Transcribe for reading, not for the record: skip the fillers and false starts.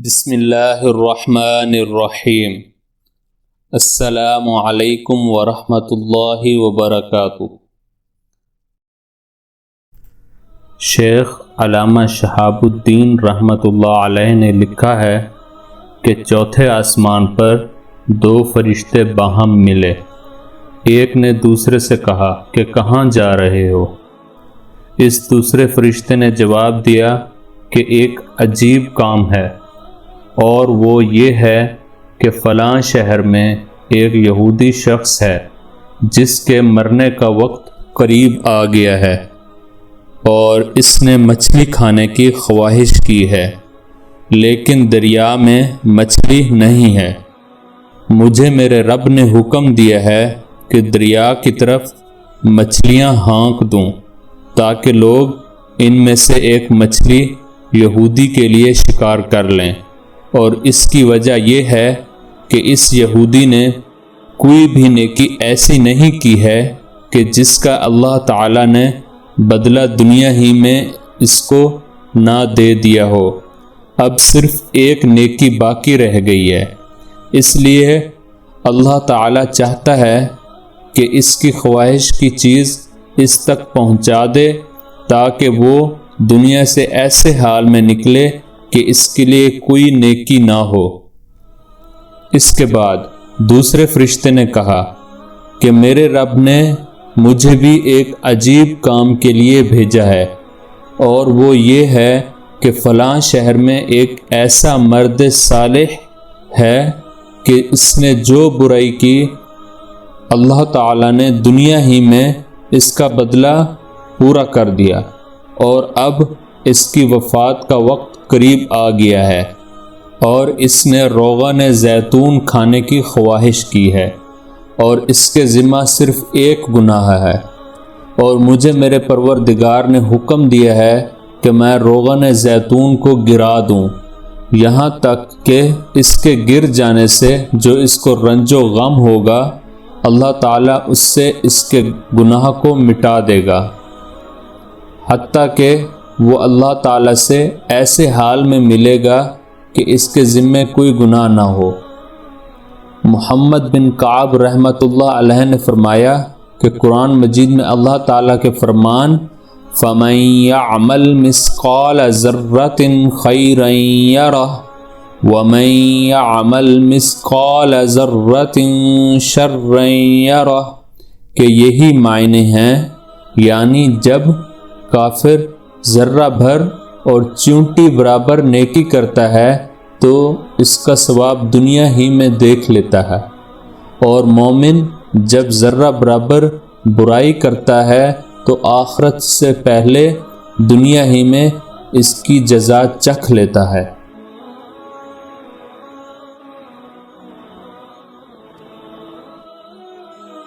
بسم اللہ الرحمن الرحیم۔ السلام علیکم ورحمۃ اللہ وبرکاتہ۔ شیخ علامہ شہاب الدین رحمۃ اللہ علیہ نے لکھا ہے کہ چوتھے آسمان پر دو فرشتے باہم ملے۔ ایک نے دوسرے سے کہا کہ کہاں جا رہے ہو؟ اس دوسرے فرشتے نے جواب دیا کہ ایک عجیب کام ہے، اور وہ یہ ہے کہ فلاں شہر میں ایک یہودی شخص ہے جس کے مرنے کا وقت قریب آ گیا ہے، اور اس نے مچھلی کھانے کی خواہش کی ہے، لیکن دریا میں مچھلی نہیں ہے۔ مجھے میرے رب نے حکم دیا ہے کہ دریا کی طرف مچھلیاں ہانک دوں تاکہ لوگ ان میں سے ایک مچھلی یہودی کے لیے شکار کر لیں، اور اس کی وجہ یہ ہے کہ اس یہودی نے کوئی بھی نیکی ایسی نہیں کی ہے کہ جس کا اللہ تعالیٰ نے بدلہ دنیا ہی میں اس کو نہ دے دیا ہو۔ اب صرف ایک نیکی باقی رہ گئی ہے، اس لیے اللہ تعالیٰ چاہتا ہے کہ اس کی خواہش کی چیز اس تک پہنچا دے تاکہ وہ دنیا سے ایسے حال میں نکلے کہ اس کے لیے کوئی نیکی نہ ہو۔ اس کے بعد دوسرے فرشتے نے کہا کہ میرے رب نے مجھے بھی ایک عجیب کام کے لیے بھیجا ہے، اور وہ یہ ہے کہ فلاں شہر میں ایک ایسا مرد صالح ہے کہ اس نے جو برائی کی اللہ تعالیٰ نے دنیا ہی میں اس کا بدلہ پورا کر دیا، اور اب اس کی وفات کا وقت قریب آ گیا ہے، اور اس نے روغن زیتون کھانے کی خواہش کی ہے، اور اس کے ذمہ صرف ایک گناہ ہے، اور مجھے میرے پروردگار نے حکم دیا ہے کہ میں روغن زیتون کو گرا دوں، یہاں تک کہ اس کے گر جانے سے جو اس کو رنج و غم ہوگا اللہ تعالیٰ اس سے اس کے گناہ کو مٹا دے گا، حتیٰ کہ وہ اللہ تعالیٰ سے ایسے حال میں ملے گا کہ اس کے ذمے کوئی گناہ نہ ہو۔ محمد بن کعب رحمۃ اللہ علیہ نے فرمایا کہ قرآن مجید میں اللہ تعالیٰ کے فرمان فَمَن يَعْمَلْ مِثْقَالَ ذَرَّةٍ خَيْرًا يَرَهُ وَمَن يَعْمَلْ مِثْقَالَ ذَرَّةٍ شَرًّا يَرَهُ کہ یہی معنی ہیں، یعنی جب کافر ذرہ بھر اور چونٹی برابر نیکی کرتا ہے تو اس کا ثواب دنیا ہی میں دیکھ لیتا ہے، اور مومن جب ذرہ برابر برائی کرتا ہے تو آخرت سے پہلے دنیا ہی میں اس کی جزا چکھ لیتا ہے۔